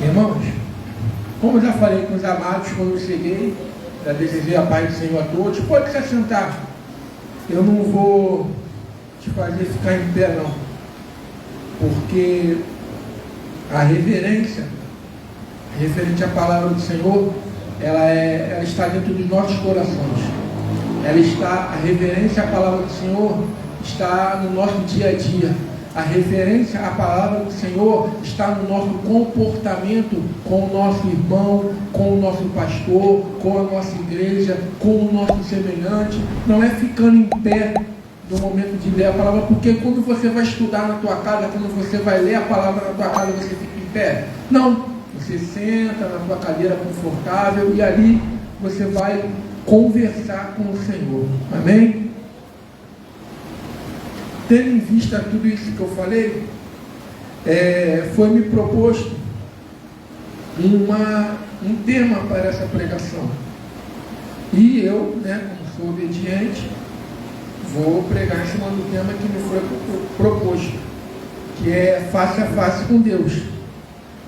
Irmãos, como eu já falei com os amados quando eu cheguei, já desejei a paz do Senhor a todos. Pode se assentar. Eu não vou te fazer ficar em pé, não. Porque a reverência, referente à palavra do Senhor, ela está dentro dos nossos corações. A reverência à palavra do Senhor está no nosso dia a dia. A referência à palavra do Senhor está no nosso comportamento com o nosso irmão, com o nosso pastor, com a nossa igreja, com o nosso semelhante. Não é ficando em pé no momento de ler a palavra, porque quando você vai estudar na tua casa, quando você vai ler a palavra na tua casa, você fica em pé. Não, você senta na tua cadeira confortável e ali você vai conversar com o Senhor. Amém? Tendo em vista tudo isso que eu falei, foi me proposto um tema para essa pregação. E eu, como sou obediente, vou pregar em cima do tema que me foi proposto, que é face a face com Deus.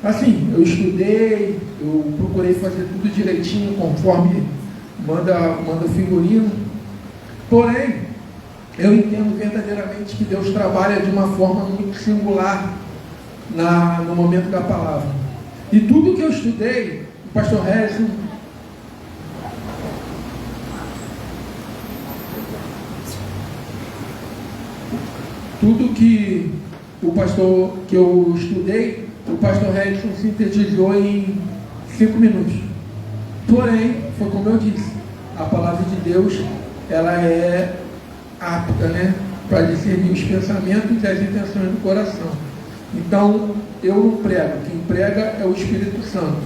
Assim, eu estudei, eu procurei fazer tudo direitinho, conforme manda o figurino. Porém, eu entendo verdadeiramente que Deus trabalha de uma forma muito singular no momento da palavra. E tudo que eu estudei, o pastor Harrison, tudo que eu estudei, o pastor Harrison sintetizou em 5 minutos. Porém, foi como eu disse, a palavra de Deus, ela é apta, para discernir os pensamentos e as intenções do coração. Então, eu não prego, quem prega é o Espírito Santo.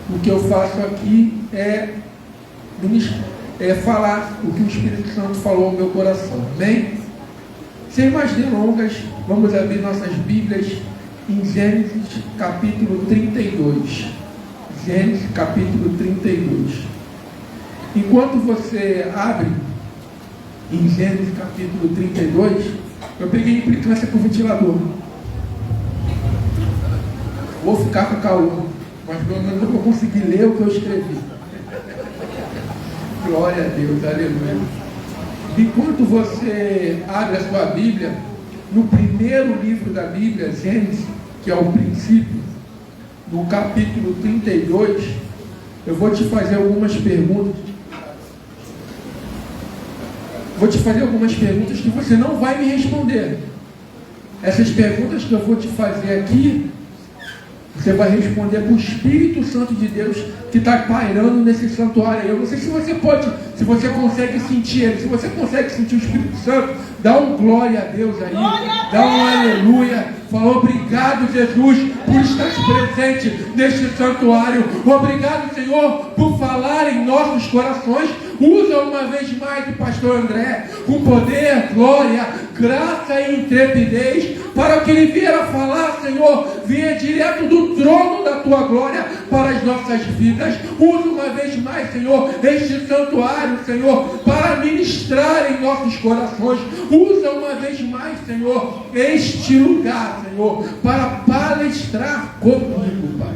O que eu faço aqui é falar o que o Espírito Santo falou ao meu coração. Amém? Sem mais delongas, vamos abrir nossas Bíblias em Gênesis capítulo 32. Gênesis capítulo 32. Enquanto você abre em Gênesis capítulo 32, eu peguei implicância com o ventilador. Vou ficar com calor, mas pelo menos eu vou conseguir ler o que eu escrevi. Glória a Deus, aleluia. Enquanto você abre a sua Bíblia, no primeiro livro da Bíblia, Gênesis, que é o princípio, no capítulo 32, eu vou te fazer algumas perguntas. Vou te fazer algumas perguntas que você não vai me responder. Essas perguntas que eu vou te fazer aqui, você vai responder para o Espírito Santo de Deus que está pairando nesse santuário aí. Eu não sei se você consegue sentir ele. Se você consegue sentir o Espírito Santo, dá um glória a Deus aí. Dá um aleluia. Fala, obrigado, Jesus, por estar presente neste santuário. Obrigado, Senhor, por falar em nossos corações. Usa uma vez mais o pastor André com poder, glória, graça e intrepidez, para que ele vier a falar, Senhor, venha direto do trono da tua glória para as nossas vidas. Usa uma vez mais, Senhor, este santuário, Senhor, para ministrar em nossos corações. Usa uma vez mais, Senhor, este lugar, Senhor, para palestrar comigo, Pai.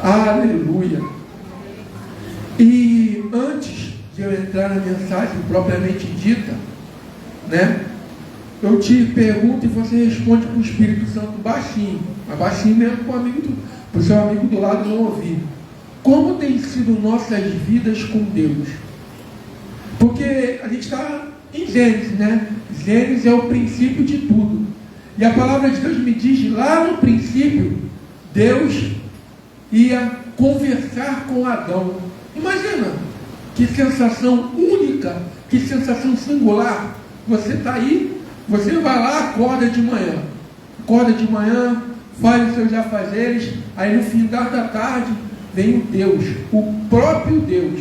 Aleluia. E antes de eu entrar na mensagem propriamente dita, eu te pergunto e você responde para o Espírito Santo baixinho, mas baixinho mesmo para o seu amigo do lado não ouvir. Como tem sido nossas vidas com Deus? Porque a gente está em Gênesis, Gênesis é o princípio de tudo. E a palavra de Deus me diz, lá no princípio, Deus ia conversar com Adão. Imagina, que sensação única, que sensação singular. Você está aí, você vai lá, acorda de manhã, faz os seus afazeres, aí no final da tarde, vem o Deus, o próprio Deus,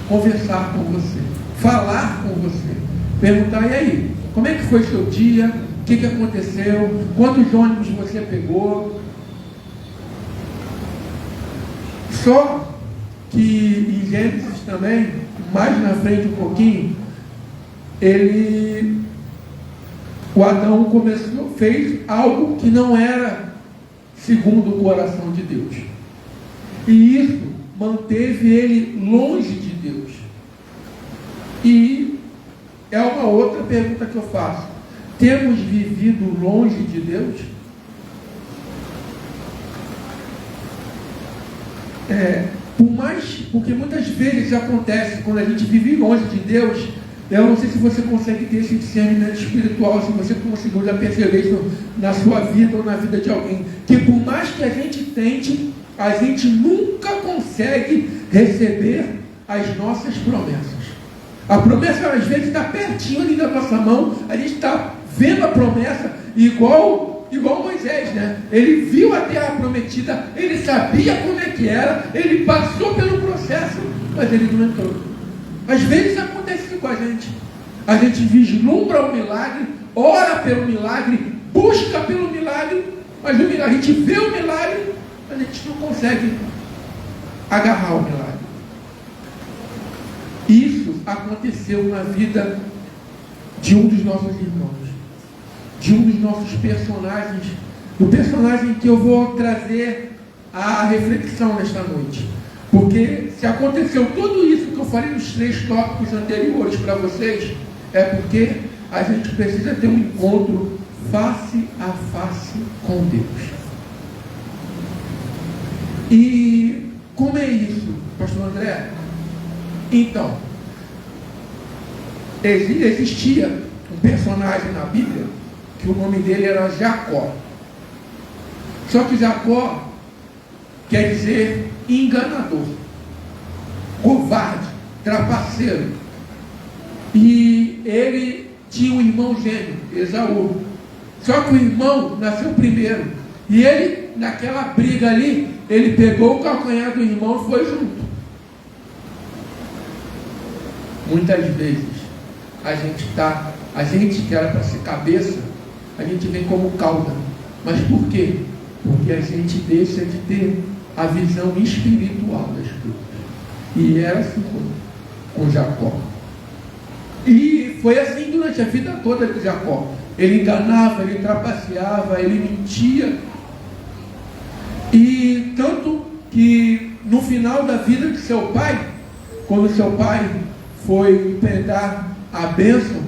conversar com você, falar com você, perguntar, e aí, como é que foi seu dia, o que aconteceu, quantos ônibus você pegou. Só que em Gênesis também, mais na frente um pouquinho, o Adão fez algo que não era segundo o coração de Deus. E isso manteve ele longe de Deus. E é uma outra pergunta que eu faço. Temos vivido longe de Deus? Porque muitas vezes acontece, quando a gente vive longe de Deus, eu não sei se você consegue ter esse discernimento espiritual, se você conseguiu já perceber isso na sua vida ou na vida de alguém, que por mais que a gente tente, a gente nunca consegue receber as nossas promessas. A promessa às vezes está pertinho ali da nossa mão, a gente está vendo a promessa igual Moisés, né? Ele viu a terra prometida, ele sabia como é que era, ele passou pelo processo, mas ele não entrou. Às vezes acontece isso com a gente vislumbra o milagre, ora pelo milagre, busca pelo milagre, mas a gente vê o milagre, mas a gente não consegue agarrar o milagre. Isso aconteceu na vida de um dos nossos irmãos, de um dos nossos personagens, do personagem que eu vou trazer a reflexão nesta noite. Porque se aconteceu tudo isso que eu falei nos 3 tópicos anteriores para vocês, é porque a gente precisa ter um encontro face a face com Deus. E como é isso, pastor André? Então, existia um personagem na Bíblia que o nome dele era Jacó. Só que Jacó quer dizer enganador, covarde, trapaceiro. E ele tinha um irmão gêmeo, Esaú. Só que o irmão nasceu primeiro. E ele, naquela briga ali, ele pegou o calcanhar do irmão e foi junto. Muitas vezes a gente que era para ser cabeça, a gente vem como cauda. Mas por quê? Porque a gente deixa de ter a visão espiritual das coisas. E era assim com Jacó. E foi assim durante a vida toda de Jacó. Ele enganava, ele trapaceava, ele mentia. E tanto que no final da vida de seu pai, quando seu pai foi impedar a bênção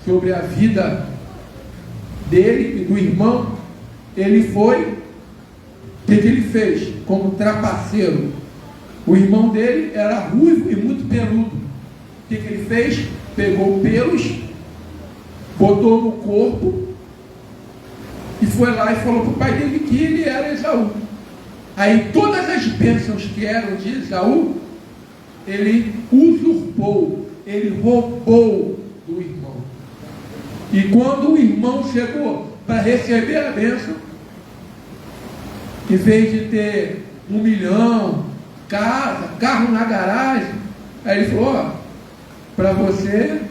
sobre a vida dele e do irmão, ele foi, o que ele fez? Como trapaceiro. O irmão dele era ruivo e muito peludo. O que ele fez? Pegou pelos, botou no corpo e foi lá e falou para o pai dele que ele era Esaú. Aí todas as bênçãos que eram de Esaú, ele usurpou, ele roubou do irmão. E quando o irmão chegou para receber a bênção, em vez de ter 1 milhão, casa, carro na garagem, aí ele falou: ó, para você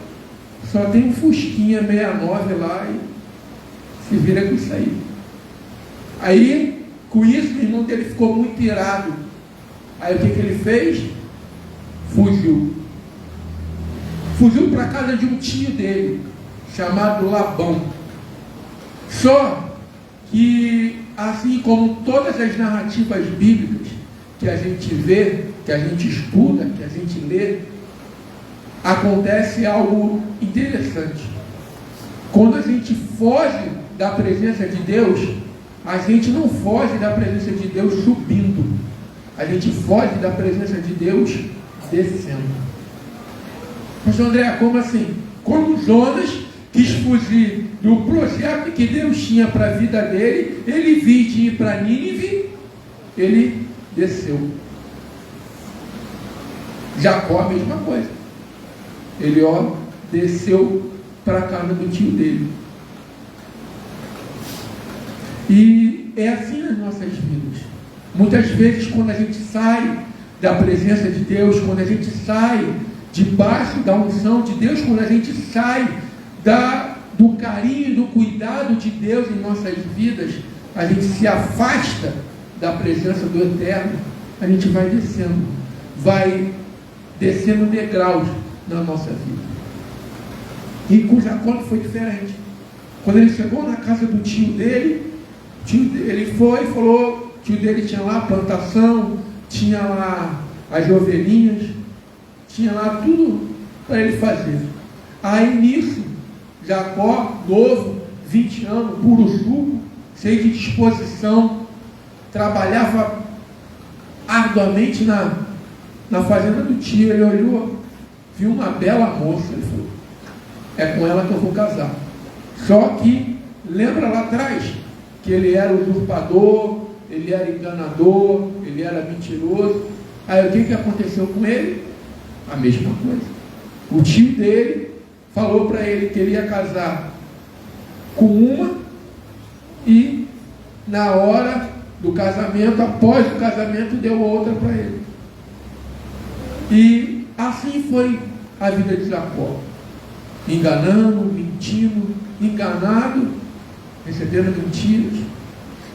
só tem um Fusquinha 69 lá e se vira com isso aí. Aí, com isso, o irmão dele ficou muito irado. Aí o que ele fez? Fugiu para a casa de um tio dele, chamado Labão. Só que, assim como todas as narrativas bíblicas que a gente vê, que a gente estuda, que a gente lê, acontece algo interessante. Quando a gente foge da presença de Deus, a gente não foge da presença de Deus subindo, a gente foge da presença de Deus descendo. Pastor André, como assim? Quando Jonas quis fugir do projeto que Deus tinha para a vida dele, ele viu de ir para Nínive, ele desceu. Jacó, a mesma coisa. Ele, desceu para a casa do tio dele. E é assim nas nossas vidas. Muitas vezes, quando a gente sai da presença de Deus, quando a gente sai debaixo da unção de Deus, quando a gente sai do carinho, do cuidado de Deus em nossas vidas, a gente se afasta da presença do Eterno, a gente vai descendo degraus na nossa vida. E com Jacó foi diferente. Quando ele chegou na casa do tio dele, ele foi e falou, o tio dele tinha lá a plantação, tinha lá as ovelhinhas, tinha lá tudo para ele fazer. Aí nisso, Jacó, novo, 20 anos, puro suco, cheio de disposição, trabalhava arduamente na fazenda do tio. Ele olhou, viu uma bela moça, ele falou, é com ela que eu vou casar. Só que, lembra lá atrás, que ele era usurpador, ele era enganador, ele era mentiroso. Aí o que aconteceu com ele? A mesma coisa. O tio dele falou para ele que ele ia casar com uma, e na hora do casamento, após o casamento, deu outra para ele. E assim foi a vida de Jacó, enganando, mentindo, enganado, recebendo mentiras.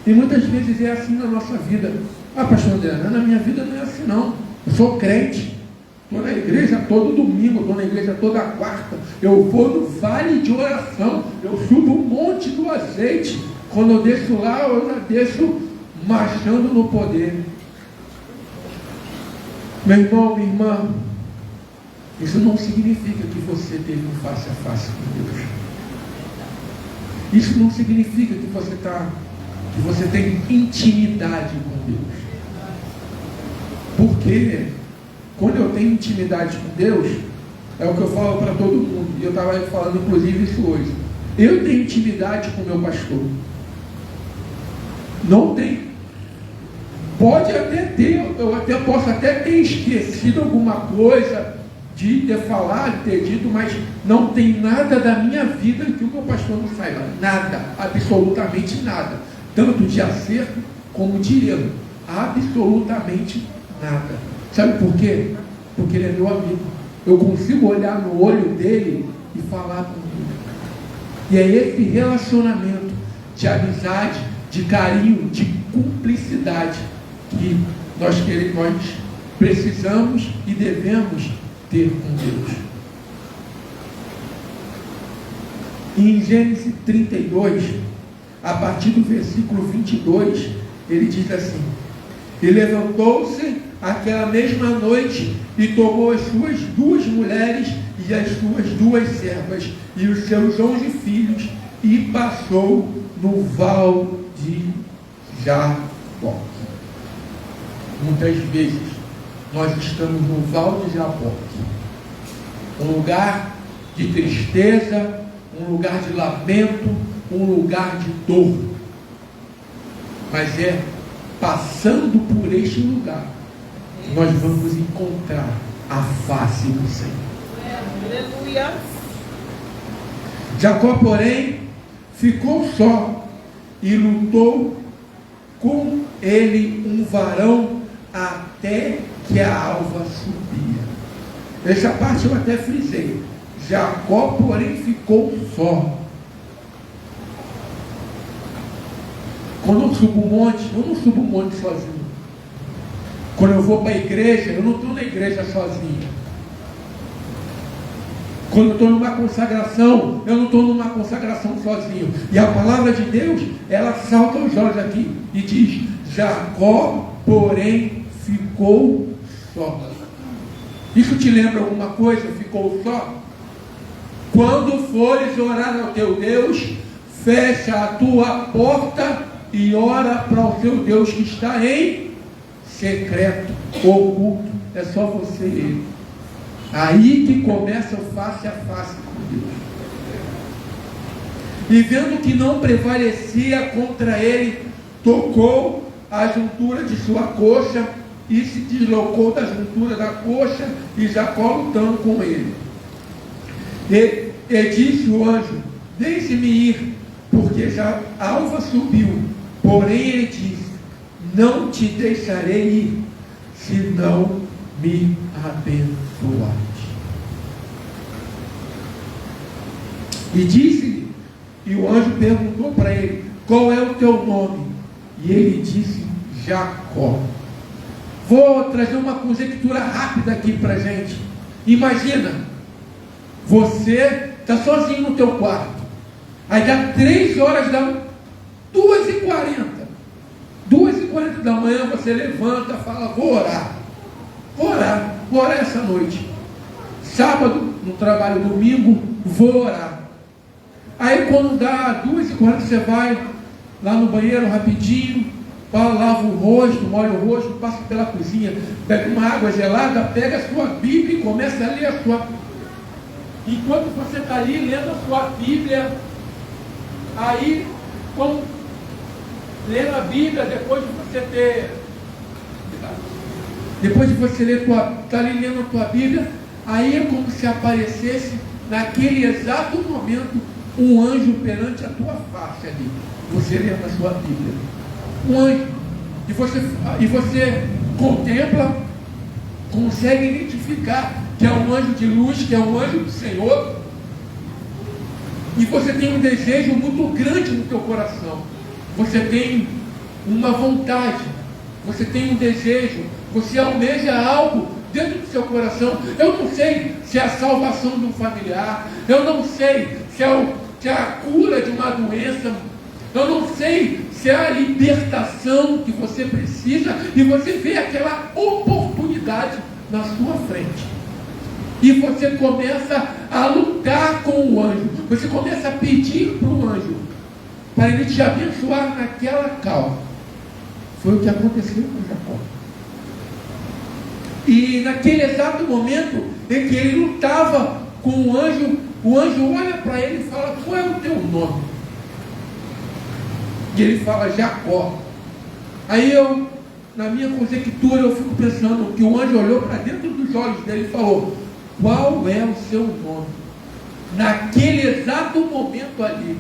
E muitas vezes é assim na nossa vida. Ah, pastor André, na minha vida não é assim não. Eu sou crente, estou na igreja todo domingo, estou na igreja toda quarta, eu vou no vale de oração, eu subo o monte do azeite. Quando eu desço lá, eu já desço marchando no poder. Meu irmão, minha irmã, isso não significa que você teve um face a face com Deus. Isso não significa que você tem intimidade com Deus. Porque quando eu tenho intimidade com Deus, é o que eu falo para todo mundo, e eu estava falando inclusive isso hoje. Eu tenho intimidade com o meu pastor. Não tem. Pode até ter, eu posso até ter esquecido alguma coisa de ter falado, de ter dito, mas não tem nada da minha vida que o meu pastor não saiba. Nada, absolutamente nada. Tanto de acerto como de erro. Absolutamente nada. Sabe por quê? Porque ele é meu amigo. Eu consigo olhar no olho dele e falar com ele. E é esse relacionamento de amizade, de carinho, de cumplicidade que nós precisamos e devemos ter com Deus. Em Gênesis 32, a partir do versículo 22, ele diz assim: e levantou-se aquela mesma noite e tomou as suas 2 mulheres e as suas 2 servas e os seus 11 filhos e passou no val de Jaboque. Muitas vezes nós estamos no val de Jaboque, um lugar de tristeza, um lugar de lamento, um lugar de dor. Mas é passando por este lugar que nós vamos encontrar a face do Senhor. Aleluia. Jacó, porém, ficou só e lutou com ele um varão até que a alva subia. Essa parte eu até frisei. Jacó, porém, ficou só. Quando eu subo um monte, eu não subo um monte sozinho. Quando eu vou para a igreja, eu não estou na igreja sozinho. Quando eu estou numa consagração, eu não estou numa consagração sozinho. E a palavra de Deus, ela salta os olhos aqui e diz: Jacó, porém, ficou só. Isso te lembra alguma coisa? Ficou só? Quando fores orar ao teu Deus, fecha a tua porta e ora para o seu Deus que está em secreto, oculto. É só você e ele. Aí que começa o face a face com Deus. E vendo que não prevalecia contra ele, tocou a juntura de sua coxa e se deslocou da juntura da coxa, e Jacó lutando com ele. E disse o anjo: deixe-me ir, porque já a alva subiu. Porém ele disse: não te deixarei ir, se não me abençoares. E disse-lhe, e o anjo perguntou para ele: qual é o teu nome? E ele disse: Jacó. Vou trazer uma conjectura rápida aqui para a gente. Imagina, você está sozinho no teu quarto. Aí dá 3 horas da 2h40. 2h40 da manhã você levanta e fala, vou orar essa noite. Sábado, no trabalho, domingo, vou orar. Aí quando dá 2h40, você vai lá no banheiro rapidinho, lava o rosto, molha o rosto, passa pela cozinha, pega uma água gelada, pega a sua Bíblia e começa a ler a sua... Enquanto você está ali lendo a sua Bíblia, aí, lendo a Bíblia, depois de você ler está ali lendo a tua Bíblia, aí é como se aparecesse naquele exato momento um anjo perante a tua face ali, você lendo a sua Bíblia, um anjo, e você contempla, consegue identificar que é um anjo de luz, que é um anjo do Senhor, e você tem um desejo muito grande no teu coração, você tem uma vontade, você tem um desejo, você almeja algo dentro do seu coração. Eu não sei se é a salvação de um familiar, eu não sei se é a cura de uma doença, eu não sei se é a libertação que você precisa, e você vê aquela oportunidade na sua frente, e você começa a lutar com o anjo, você começa a pedir para o anjo, para ele te abençoar naquela causa. Foi o que aconteceu com Jacó. E naquele exato momento em que ele lutava com o anjo olha para ele e fala, qual é o teu nome? E ele fala, Jacó. Aí na minha conjectura, eu fico pensando que o anjo olhou para dentro dos olhos dele e falou, qual é o seu nome? Naquele exato momento ali,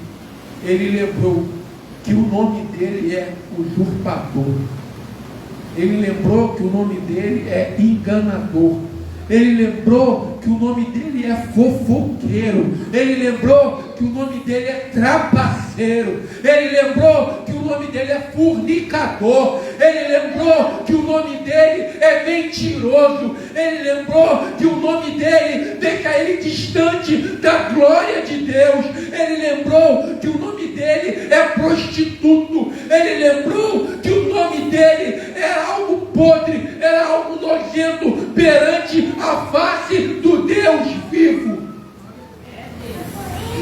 ele lembrou que o nome dele é usurpador. Ele lembrou que o nome dele é enganador. Ele lembrou que o nome dele é fofoqueiro. Ele lembrou que o nome dele é trapaceiro. Ele lembrou que o nome dele é fornicador. Ele lembrou que o nome dele é mentiroso. Ele lembrou que o nome dele deixa ele distante da glória de Deus. Ele lembrou que o nome dele é prostituto. Ele lembrou que o nome dele era algo podre, era algo nojento perante a face do Deus vivo.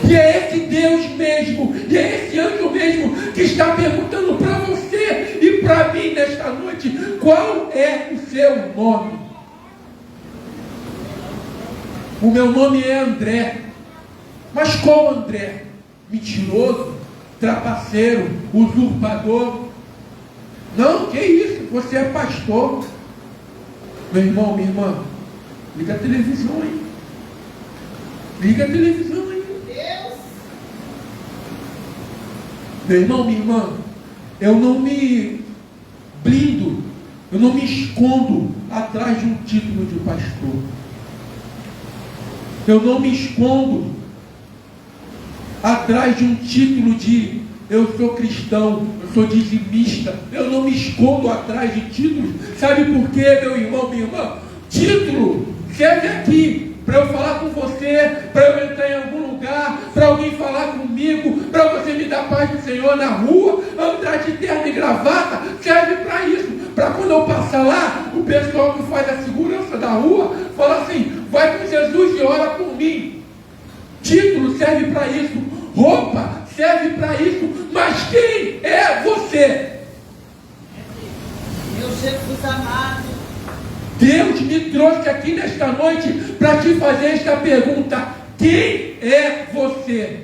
E é esse Deus mesmo, e é esse anjo mesmo que está perguntando para você e para mim nesta noite, qual é o seu nome? O meu nome é André. Mas qual André? Mentiroso, trapaceiro, usurpador? Não, que isso, você é pastor. Meu irmão, minha irmã, liga a televisão aí. Liga a televisão aí. Meu irmão, minha irmã, eu não me blindo, eu não me escondo atrás de um título de pastor. Eu não me escondo atrás de um título de eu sou cristão, eu sou dizimista. Eu não me escondo atrás de títulos. Sabe por quê, meu irmão, minha irmã? Título serve aqui para eu falar com você, para eu entrar em algum lugar, para alguém falar comigo, para você me dar paz do Senhor na rua, andar de terno e gravata. Serve para isso, para quando eu passar lá, o pessoal que faz a segurança da rua fala assim, vai com Jesus e ora por mim. Título serve para isso, roupa serve para isso, mas quem é você? Meu Jesus amado, Deus me trouxe aqui nesta noite para te fazer esta pergunta: quem é você?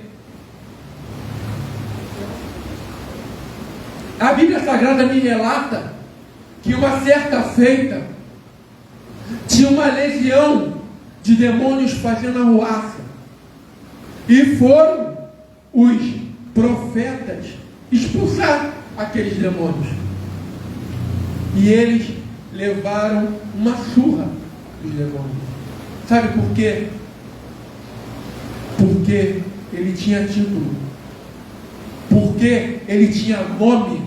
A Bíblia Sagrada me relata que uma certa feita tinha uma legião de demônios fazendo arruaça, e foram os profetas expulsar aqueles demônios, e eles levaram uma surra dos demônios. Sabe por quê? Porque ele tinha título, porque ele tinha nome,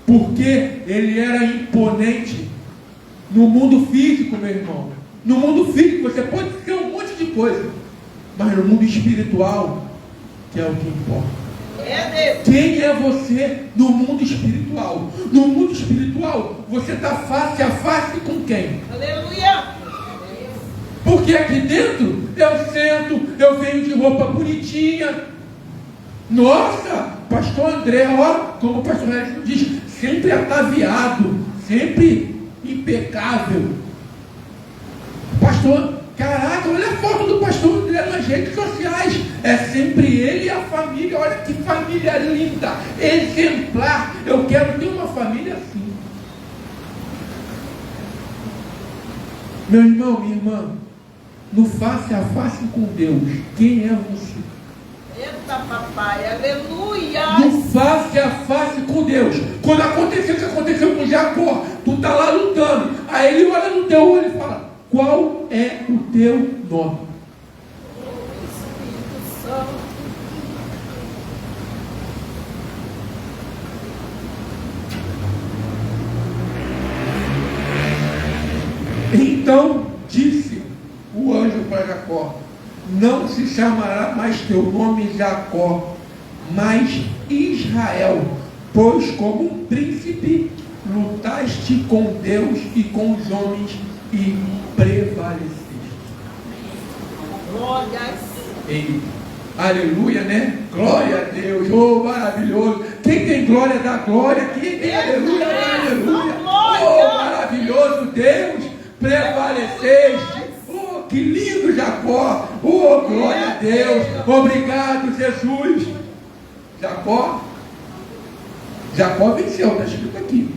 porque ele era imponente. No mundo físico, meu irmão, no mundo físico você pode ser um monte de coisa, mas no mundo espiritual, que é o que importa. Quem é você no mundo espiritual? No mundo espiritual, você está face a face com quem? Aleluia! Porque aqui dentro, eu sento, eu venho de roupa bonitinha. Nossa, pastor André, ó, como o pastor André diz, sempre ataviado, sempre impecável. Pastor, caraca, olha a foto do pastor André nas redes sociais. É sempre ele e a família. Olha que família linda, exemplar. Eu quero ter uma família assim. Meu irmão, minha irmã, no face a face com Deus, quem é você? Eita papai, aleluia! No face a face com Deus. Quando aconteceu o que aconteceu com Jacó, tu está lá lutando. Aí ele olha no teu olho e fala: qual é o teu nome? Espírito Santo. Então disse o anjo para Jacó: não se chamará mais teu nome Jacó, mas Israel, pois como um príncipe lutaste com Deus e com os homens e prevaleceste. Glórias. Ei, aleluia, né? Glória a Deus, oh maravilhoso. Quem tem glória dá glória, quem tem aleluia dá aleluia. Oh maravilhoso Deus, prevaleceste. Oh, que lindo Jacó. Oh, glória a Deus. Obrigado, Jesus. Jacó venceu, está escrito aqui.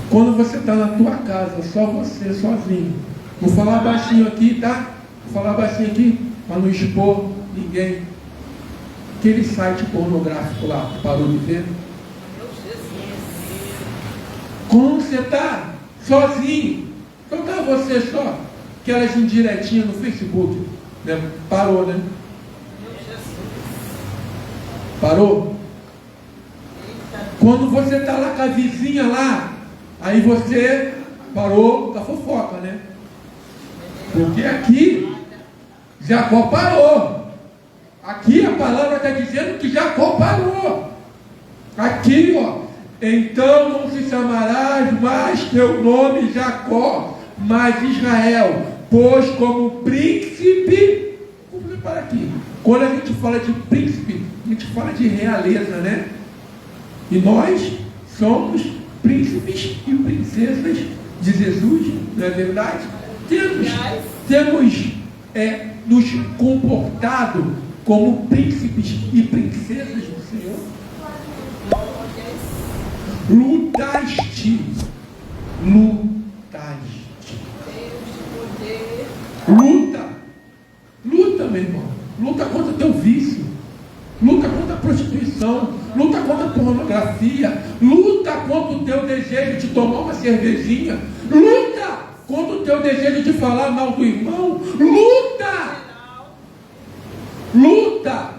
Quando você está na tua casa, só você, sozinho. Vou falar baixinho aqui, tá? Vou falar baixinho aqui, para não expor ninguém. Aquele site pornográfico lá, parou de ver? Quando você está sozinho, então está você só, aquelas indiretinhas no Facebook, né? Parou, né? Parou? Quando você está lá com a vizinha lá, aí você parou da fofoca, né? Porque aqui Jacó parou. Aqui a palavra está dizendo que Jacó parou. Aqui, ó. Então não se chamarás mais teu nome Jacó, mas Israel, pois como príncipe. Vamos para aqui. Quando a gente fala de príncipe, a gente fala de realeza, né? E nós somos príncipes e princesas de Jesus, não é verdade? Temos nos comportado como príncipes e princesas do Senhor. Lutaste. Luta, meu irmão. Luta contra o teu vício. Luta contra a prostituição. Luta contra a pornografia. Luta contra o teu desejo de tomar uma cervejinha. Luta contra o teu desejo de falar mal do irmão. Luta.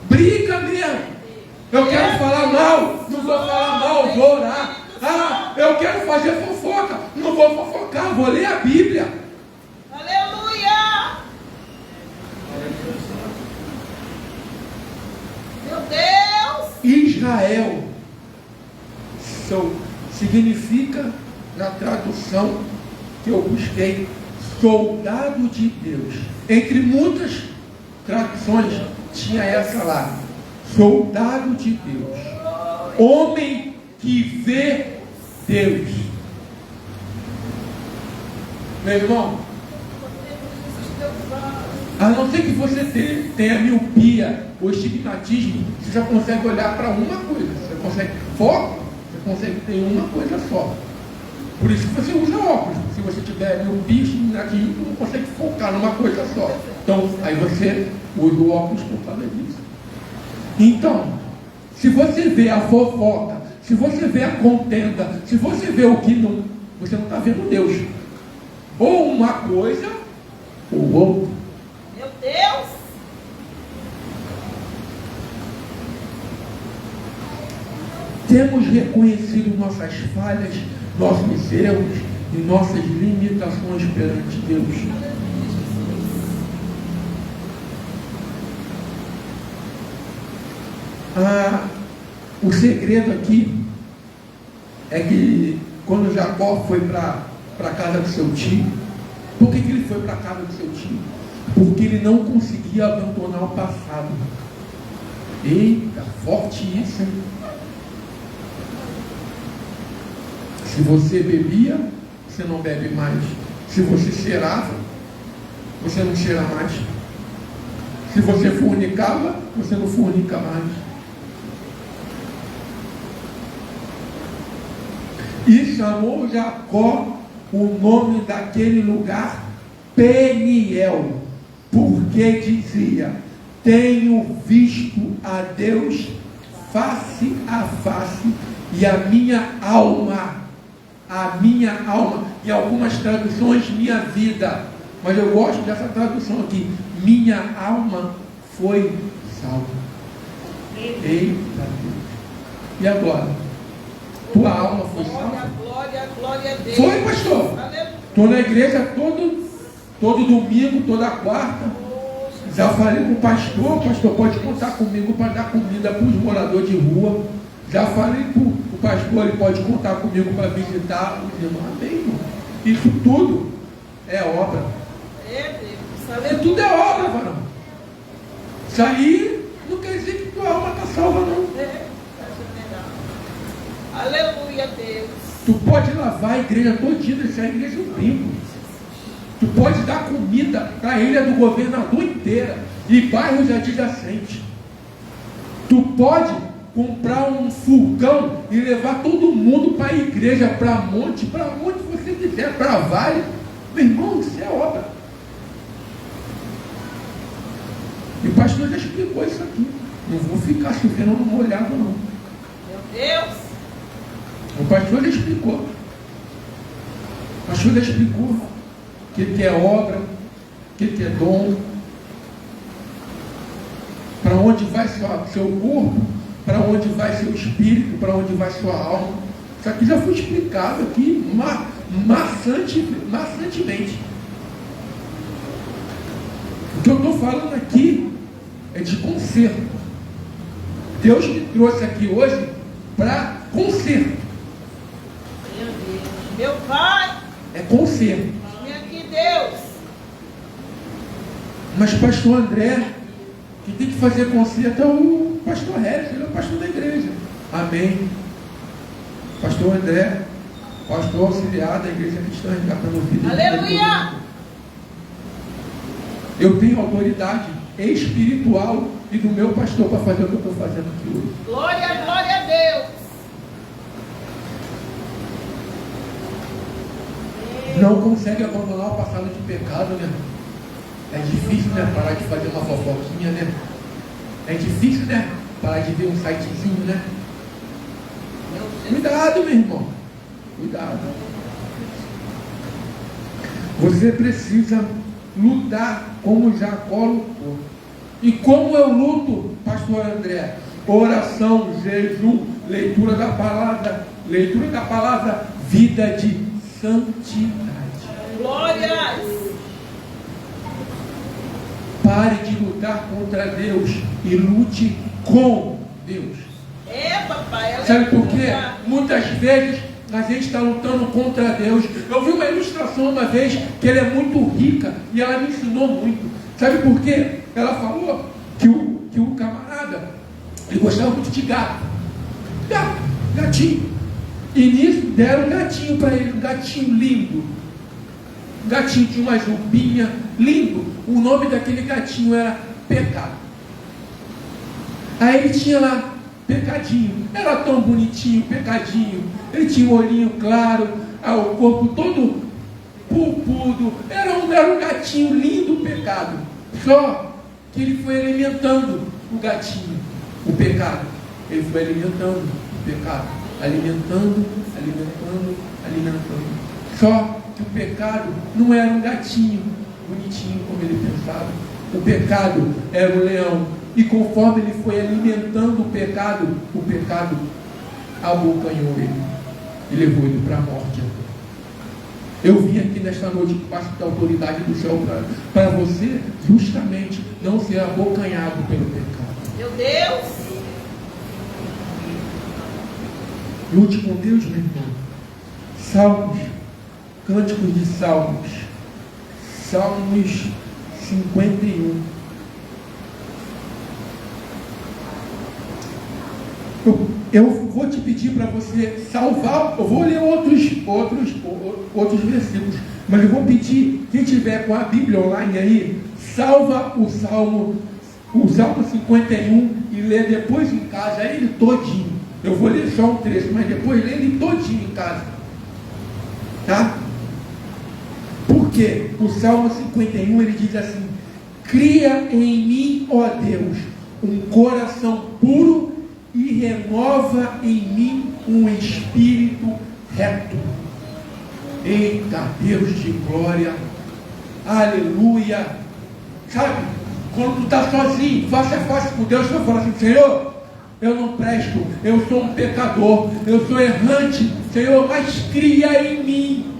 Briga mesmo. Eu quero falar mal. Não vou falar mal, vou orar. Ah, eu quero fazer fofoca. Não vou fofocar, vou ler a Bíblia. Aleluia! Meu Deus! Israel significa, na tradução que eu busquei, soldado de Deus. Entre muitas traduções tinha essa lá, soldado de Deus, homem que vê Deus. Meu irmão, a não ser que você tenha miopia ou estigmatismo, você já consegue olhar para uma coisa, você consegue foco, você consegue ter uma coisa só. Por isso que você usa óculos. Se você tiver miopia, estigmatismo, você não consegue focar numa coisa só. Então, aí você usa o óculos por causa disso. Então, se você vê a fofoca, se você vê a contenda, se você vê o que não, você não está vendo Deus. Ou uma coisa, ou outra. Meu Deus! Temos reconhecido nossas falhas, nossos erros e nossas limitações perante Deus. O segredo aqui é que quando Jacó foi para a casa do seu tio, por que ele foi para a casa do seu tio? Porque ele não conseguia abandonar o passado. Eita, forte isso, hein? Se você bebia, você não bebe mais. Se você cheirava, você não cheira mais. Se você fornicava, você não fornica mais. E chamou Jacó o nome daquele lugar Peniel, porque dizia: tenho visto a Deus face a face, e a minha alma, em algumas traduções, minha vida, mas eu gosto dessa tradução aqui, minha alma foi salva. Eita Deus. E agora? Tua alma foi salva? Glória a Deus. Foi, pastor? Estou na igreja todo domingo, toda quarta. Já falei com o pastor pode contar comigo para dar comida para os moradores de rua. Já falei com o pastor, ele pode contar comigo para visitar os irmãos. Amém, irmão. Isso tudo é obra. Isso tudo é obra, varão. Isso aí não quer dizer que tua alma está salva, não. Aleluia, Deus. Tu pode lavar a igreja todinha, deixar a igreja um brinco. Tu pode dar comida para a ilha do governador inteira e bairros adjacentes. Tu pode comprar um furgão e levar todo mundo para a igreja, para onde você quiser, para Vale. Meu irmão, isso é obra. E o pastor já explicou isso aqui. Não vou ficar chovendo no molhado, não. Meu Deus. O pastor já explicou. O pastor já explicou o que é obra, o que é dom, para onde vai seu corpo, para onde vai seu espírito, para onde vai sua alma. Isso aqui já foi explicado aqui maçantemente. O que eu estou falando aqui é de conserto. Deus me trouxe aqui hoje para conserto. Meu Deus. Meu Pai. É conserto. Vem aqui, Deus. Mas pastor André, quem tem que fazer conserto é o pastor Harris, ele é o pastor da igreja. Amém. Pastor André, pastor auxiliar da igreja cristã Resgatando Vidas. Aleluia. Eu tenho autoridade espiritual e do meu pastor para fazer o que eu estou fazendo aqui hoje. Glória a Deus. Não consegue abandonar o passado de pecado, né? É difícil, né? Parar de fazer uma fofoquinha, né? É difícil, né? Parar de ver um sitezinho, né? Cuidado, meu irmão. Cuidado. Você precisa lutar como Jacó lutou. E como eu luto, pastor André? Oração, jejum, leitura da palavra, vida de santidade. Glórias. Pare de lutar contra Deus e lute com Deus. Papai. Sabe por quê? Muitas vezes a gente está lutando contra Deus. Eu vi uma ilustração uma vez que ela é muito rica e ela me ensinou muito. Sabe por quê? Ela falou que o camarada, ele gostava muito de gato. Gatinho. E nisso deram um gatinho para ele, um gatinho lindo. Um gatinho de uma jubinha, lindo. O nome daquele gatinho era Pecado. Aí ele tinha lá Pecadinho, era tão bonitinho, Pecadinho. Ele tinha um olhinho claro, o corpo todo pulpudo. Era um gatinho lindo, Pecado. Só que ele foi alimentando o gatinho, o pecado. Ele foi alimentando o pecado, alimentando. Só que o pecado não era um gatinho bonitinho como ele pensava. O pecado era um leão. E conforme ele foi alimentando o pecado abocanhou ele e levou ele para a morte. Eu vim aqui nesta noite debaixo da autoridade do céu para você justamente não ser abocanhado pelo pecado. Meu Deus! Lute com Deus, meu irmão. Salmos, cânticos de Salmos. Salmos 51. Eu vou te pedir para você salvar, eu vou ler outros versículos, mas eu vou pedir, quem tiver com a Bíblia online aí, salva o Salmo 51 e lê depois em casa ele todinho. Eu vou ler só um trecho, mas depois lê ele todinho em casa. Tá? Porque o Salmo 51 ele diz assim: cria em mim, ó Deus, um coração puro e renova em mim um espírito reto. Eita, Deus de glória, aleluia. Sabe, quando tu está sozinho, face a face com Deus, tu vai falar assim: Senhor, eu não presto, eu sou um pecador, eu sou errante, Senhor, mas cria em mim.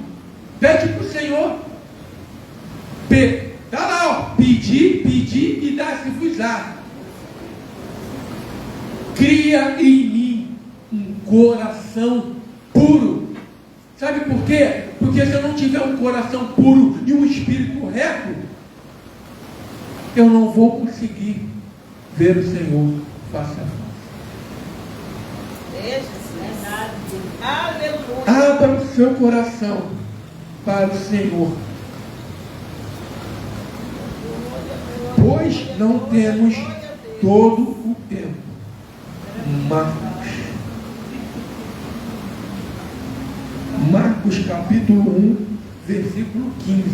Pede para o Senhor. Está lá, ó, pedir e dá-se-vos-á. Cria em mim um coração puro. Sabe por quê? Porque se eu não tiver um coração puro e um espírito reto, eu não vou conseguir ver o Senhor face a face. Aleluia. Abra o seu coração para o Senhor, pois não temos todo o tempo. Marcos capítulo 1, versículo 15.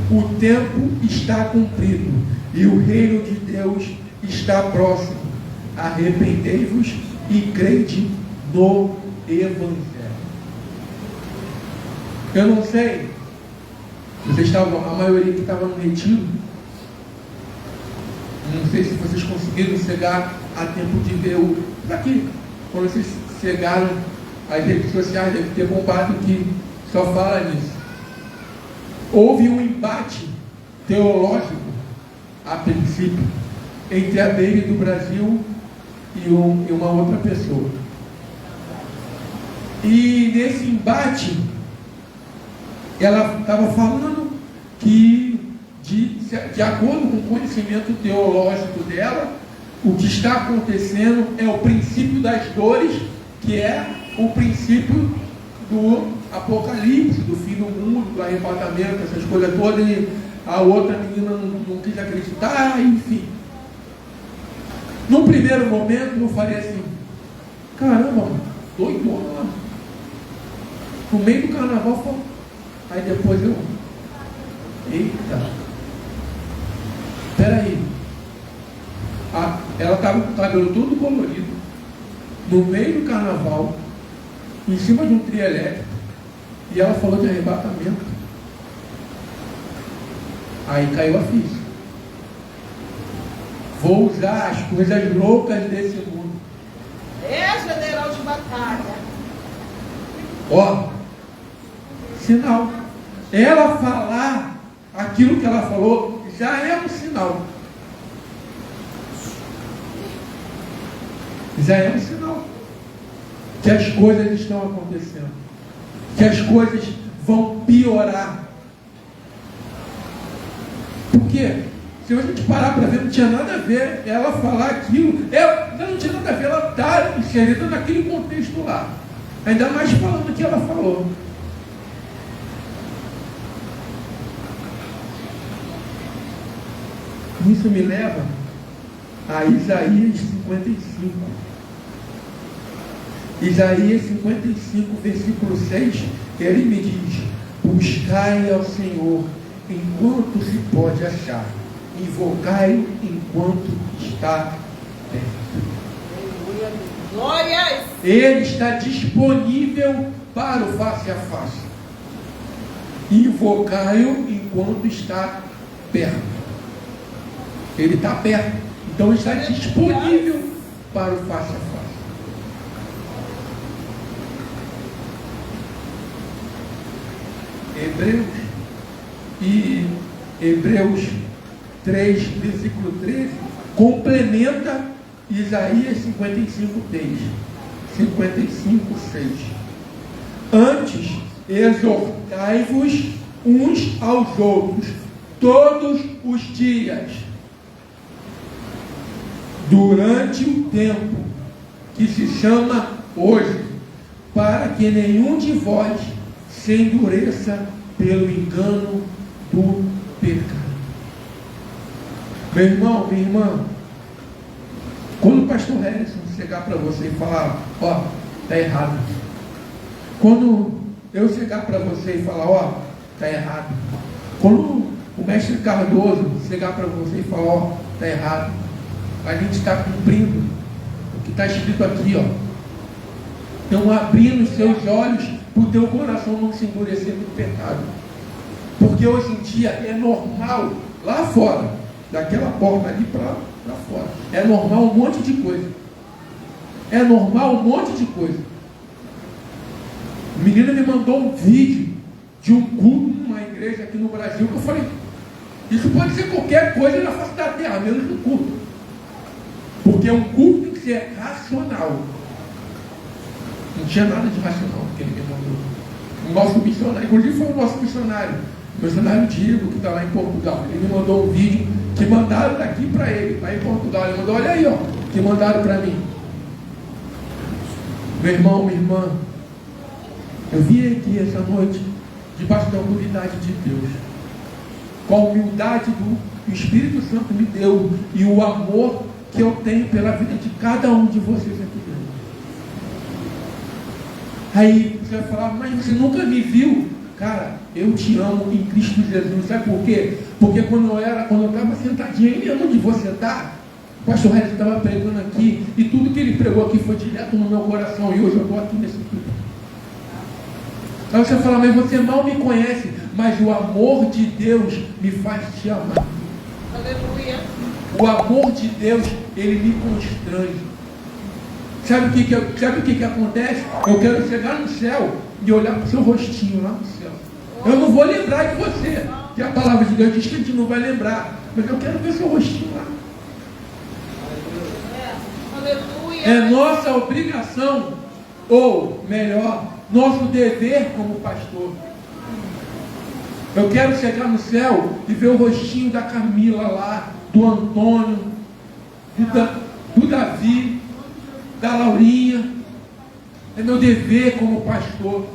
O tempo está cumprido e o reino de Deus está próximo. Arrependei-vos e crede no Evangelho. Eu não sei, vocês estavam, a maioria que estava no retiro, não sei se vocês conseguiram chegar a tempo de ver o daqui. Quando vocês chegaram, as redes sociais devem ter bombado que só fala nisso. Houve um embate teológico, a princípio, entre a Baby do Brasil e uma outra pessoa. E nesse embate, ela estava falando que, de acordo com o conhecimento teológico dela, o que está acontecendo é o princípio das dores, que é o princípio do apocalipse, do fim do mundo, do arrebatamento, essas coisas todas, e a outra menina não quis acreditar, enfim. No primeiro momento eu falei assim: caramba, doidona. No meio do carnaval, foi. Aí depois eu, eita, peraí, ela estava com o cabelo todo colorido, no meio do carnaval, em cima de um trio elétrico, e ela falou de arrebatamento. Aí caiu a ficha. Vou usar as coisas loucas desse mundo. É general de batalha. Ó, sinal. Ela falar aquilo que ela falou já é um sinal. Já é um sinal que as coisas estão acontecendo, que as coisas vão piorar. Por quê? Se a gente parar para ver, não tinha nada a ver ela falar aquilo. Não tinha nada a ver, ela está inserida naquele contexto lá. Ainda mais falando o que ela falou. Isso me leva a Isaías 55. Isaías 55, versículo 6, ele me diz: buscai ao Senhor enquanto se pode achar, invocai enquanto está perto. Glória! Ele está disponível para o face a face. Invocai-o enquanto está perto. Ele está perto, então está disponível para o face a face. Hebreus 3, versículo 13, complementa Isaías 55:6. 55:6. Antes, exortai-vos uns aos outros, todos os dias, durante o tempo que se chama hoje, para que nenhum de vós se endureça pelo engano do pecado. Meu irmão, minha irmã, quando o pastor Harrison chegar para você e falar, ó, está errado. Quando eu chegar para você e falar, ó, está errado. Quando o mestre Cardoso chegar para você e falar, ó, está errado, a gente está cumprindo o que está escrito aqui, ó. Então, abrindo os seus olhos para o teu coração não se endurecer no pecado. Porque hoje em dia é normal, lá fora, daquela porta ali para fora, é normal um monte de coisa. É normal um monte de coisa. O menino me mandou um vídeo de um culto numa igreja aqui no Brasil, que eu falei, isso pode ser qualquer coisa na face da terra, menos um culto. Porque um culto tem que ser racional. Não tinha nada de racional que ele me mandou. O nosso missionário, inclusive foi o nosso missionário, o missionário Diego, que está lá em Portugal. Ele me mandou um vídeo que mandaram daqui para ele, lá em Portugal. Ele mandou, olha aí, ó, que mandaram para mim. Meu irmão, minha irmã, eu vim aqui essa noite debaixo da autoridade de Deus, com a humildade do Espírito Santo me deu e o amor que eu tenho pela vida de cada um de vocês aqui dentro. Aí você vai falar, mas você nunca me viu. Cara, eu te amo em Cristo Jesus. Sabe por quê? Porque quando eu estava sentadinho aí mesmo onde você está, o pastor Harris estava pregando aqui, e tudo que ele pregou aqui foi direto no meu coração, e hoje eu estou aqui nesse culto. Aí você fala, mas você mal me conhece, mas o amor de Deus me faz te amar. Aleluia. O amor de Deus, ele me constrange. Sabe o que acontece? Eu quero chegar no céu e olhar para o seu rostinho lá no céu. Eu não vou lembrar de você, que a palavra de Deus diz que a gente não vai lembrar, mas eu quero ver seu rostinho lá. Aleluia. É nossa obrigação, ou melhor, nosso dever como pastor. Eu quero chegar no céu e ver o rostinho da Camila lá, do Antônio, do Davi, da Laurinha. É meu dever como pastor.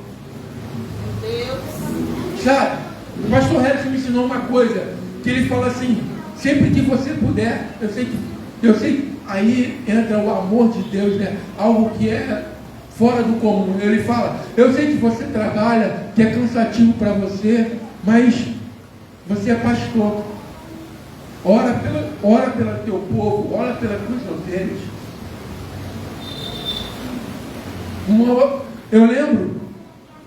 Deus. Sabe? O pastor Harrison me ensinou uma coisa, que ele fala assim, sempre que você puder, eu sei, aí entra o amor de Deus, né? Algo que é fora do comum. Ele fala, eu sei que você trabalha, que é cansativo para você, mas você é pastor. Ora pelo teu povo, ora pelas tuas ovelhas. Eu lembro,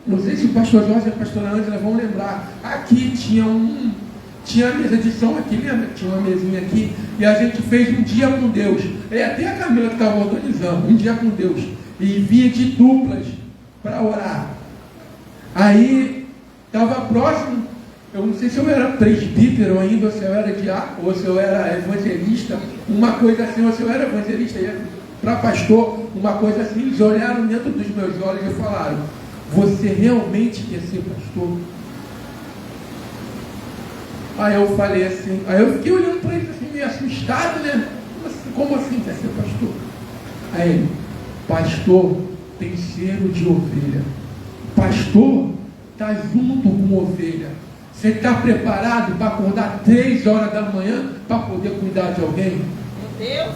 não sei se o pastor Jorge e a pastora Ângela vão lembrar, aqui tinha a mesa de som aqui, lembra? Tinha uma mesinha aqui, e a gente fez um dia com Deus. E até a Camila que estava organizando, um dia com Deus. E vinha de duplas para orar. Aí estava próximo, eu não sei se eu era presbítero ainda, ou se eu era diácono, ou se eu era evangelista, uma coisa assim, ou se eu era evangelista para pastor, uma coisa assim. Eles olharam dentro dos meus olhos e falaram, você realmente quer ser pastor? Aí eu falei assim, aí eu fiquei olhando para eles assim, meio assustado, né? Como assim quer ser pastor? Aí ele, pastor tem cheiro de ovelha. Pastor está junto com ovelha. Você está preparado para acordar 3 horas da manhã para poder cuidar de alguém? Meu Deus.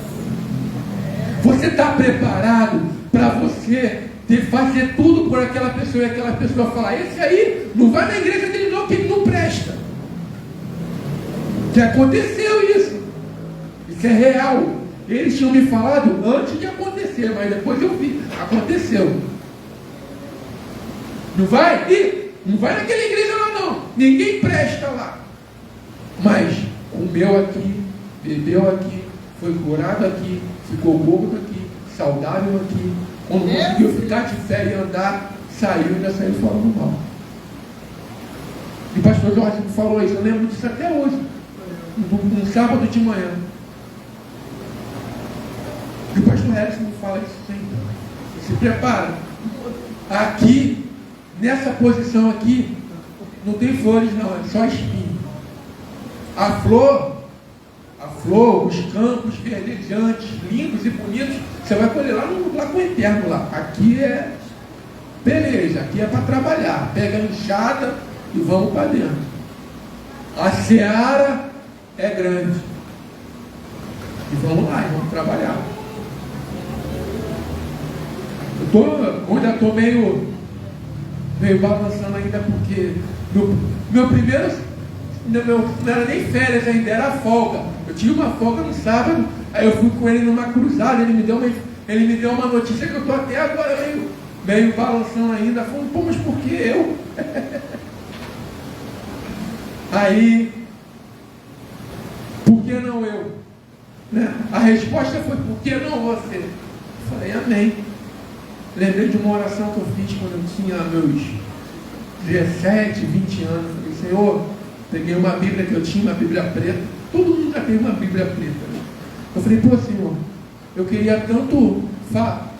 Você está preparado para você fazer tudo por aquela pessoa e aquela pessoa falar, esse aí não vai na igreja dele não, que ele não presta. Que aconteceu isso. Isso é real. Eles tinham me falado antes de acontecer, mas depois eu vi. Aconteceu. Não vai? Não vai naquela igreja lá não. Ninguém presta lá. Mas comeu aqui, bebeu aqui, foi curado aqui, ficou gordo aqui, saudável aqui. Quando conseguiu ficar de pé e andar, saiu e ainda saiu fora do mal. E o pastor Jorge falou isso, eu lembro disso até hoje. No sábado de manhã. pastor Harrison me fala isso sempre. Se prepara. Aqui, nessa posição aqui, não tem flores não, é só espinho. A flor, os campos verdejantes, lindos e bonitos, você vai colher lá com o eterno lá. Aqui é beleza, aqui é para trabalhar. Pega a enxada e vamos para dentro. A seara é grande. E vamos lá, e vamos trabalhar. Eu ainda estou meio balançando ainda, porque meu primeiro, não era nem férias ainda, era folga. Eu tinha uma folga no sábado, aí eu fui com ele numa cruzada, ele me deu uma notícia que eu estou até agora meio balançando ainda, falando, pô, mas por que eu? Aí, por que não eu? Né? A resposta foi, por que não você? Eu falei, amém. Lembrei de uma oração que eu fiz quando eu tinha meus 17, 20 anos. Eu falei, Senhor, peguei uma Bíblia que eu tinha, uma Bíblia preta. Todo mundo já tem uma Bíblia preta. Né? Eu falei, pô, Senhor, eu queria tanto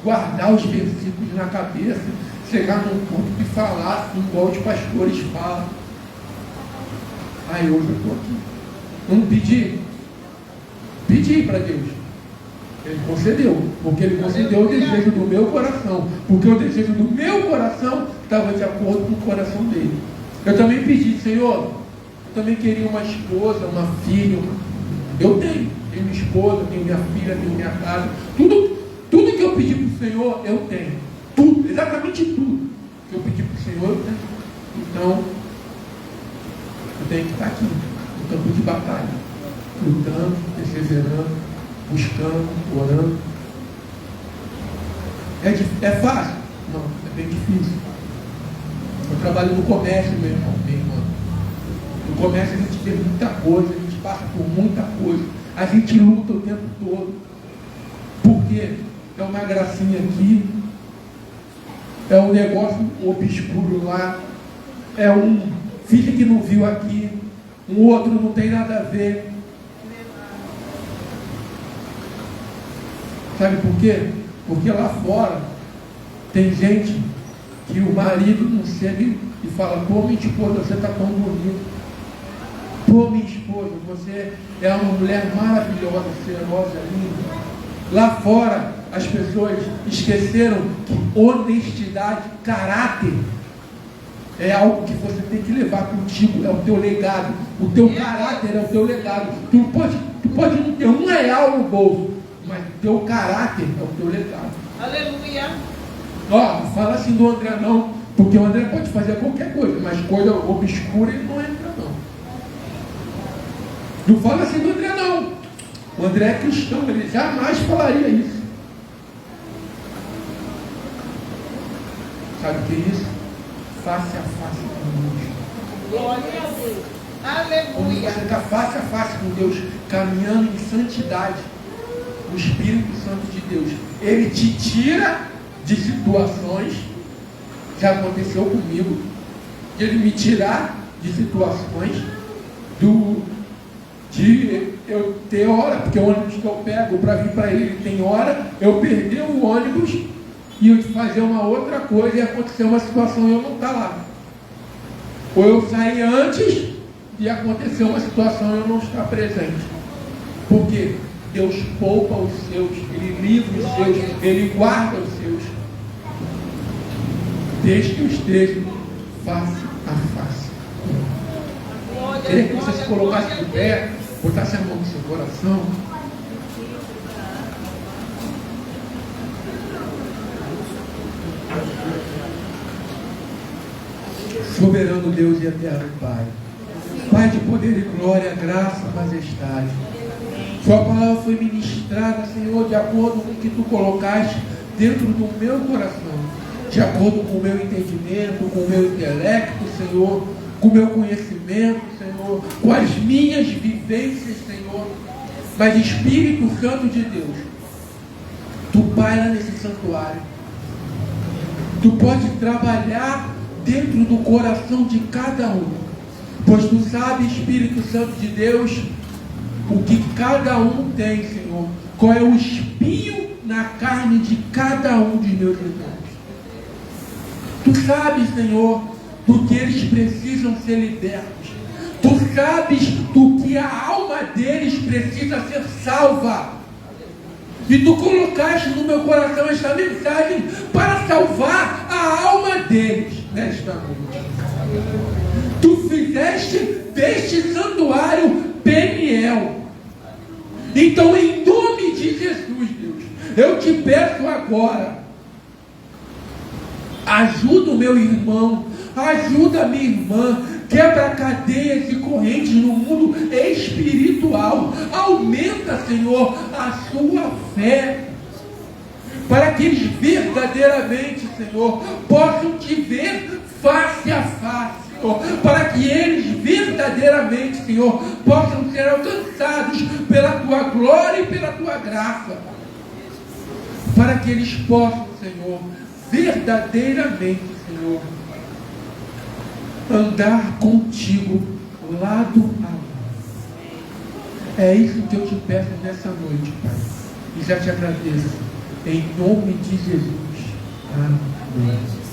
guardar os versículos na cabeça, chegar num culto e falar igual os pastores falam. Aí hoje eu estou aqui. Não pedi para Deus. Ele concedeu, porque Ele concedeu o desejo do meu coração, porque o desejo do meu coração estava de acordo com o coração dele. Eu também pedi, Senhor, eu também queria uma esposa, uma filha. Eu tenho minha esposa, tenho minha filha, tenho minha casa, tudo que eu pedi para o Senhor, eu tenho. Tudo, exatamente tudo que eu pedi para o Senhor, eu tenho. Então, eu tenho que estar aqui, no campo de batalha, lutando, perseverando, buscando, orando. É fácil? Não, é bem difícil. Eu trabalho no comércio, meu irmão. No comércio a gente tem muita coisa, a gente passa por muita coisa, a gente luta o tempo todo. Por quê? É uma gracinha aqui, é um negócio obscuro lá, é um filho que não viu aqui, um outro não tem nada a ver. Sabe por quê? Porque lá fora tem gente que o marido não chega e fala, pô, minha esposa, você está tão bonita. Pô, minha esposa, você é uma mulher maravilhosa, cheirosa, linda. Lá fora as pessoas esqueceram que honestidade, caráter é algo que você tem que levar contigo, é o teu legado. O teu caráter é o teu legado. Tu pode não ter R$1 no bolso, mas o teu caráter é o teu legado. Aleluia. Ó, não fala assim do André não, porque o André pode fazer qualquer coisa, mas coisa obscura ele não entra não. Não fala assim do André não. O André é cristão, ele jamais falaria isso. Sabe o que é isso? Face a face com Deus. Glória a Deus. Quando Aleluia. você está face a face com Deus, caminhando em santidade, o Espírito Santo de Deus, ele te tira de situações, já aconteceu comigo, de ele me tirar de situações de eu ter hora, porque o ônibus que eu pego para vir para ele tem hora, eu perder o ônibus e eu fazer uma outra coisa e acontecer uma situação e eu não estar lá. Ou eu sair antes e acontecer uma situação e eu não estar presente. Por quê? Deus poupa os seus, Ele livra os seus, Ele guarda os seus. Desde que eu esteja face a face. Queria que você se colocasse de pé, botasse a mão no seu coração. Soberano Deus e eterno Pai. Pai de poder e glória, graça, majestade. Sua palavra foi ministrada, Senhor, de acordo com o que Tu colocaste dentro do meu coração, de acordo com o meu entendimento, com o meu intelecto, Senhor, com o meu conhecimento, Senhor, com as minhas vivências, Senhor. Mas Espírito Santo de Deus, Tu paira nesse santuário. Tu pode trabalhar dentro do coração de cada um, pois Tu sabe, Espírito Santo de Deus, o que cada um tem, Senhor. Qual é o espinho na carne de cada um de meus irmãos. Tu sabes, Senhor, do que eles precisam ser libertos. Tu sabes do que a alma deles precisa ser salva. E tu colocaste no meu coração esta mensagem para salvar a alma deles nesta noite. Tu fizeste deste santuário Peniel. Então, em nome de Jesus, Deus, eu te peço agora, ajuda o meu irmão, ajuda a minha irmã, quebra cadeias e correntes no mundo espiritual, aumenta, Senhor, a sua fé, para que eles verdadeiramente, Senhor, possam te ver face a face, Senhor, para que eles verdadeiramente, Senhor, possam ser alcançados pela tua glória e pela tua graça, para que eles possam, Senhor, verdadeiramente, Senhor, andar contigo lado a lado. É isso que eu te peço nessa noite, Pai, e já te agradeço, em nome de Jesus. Amém.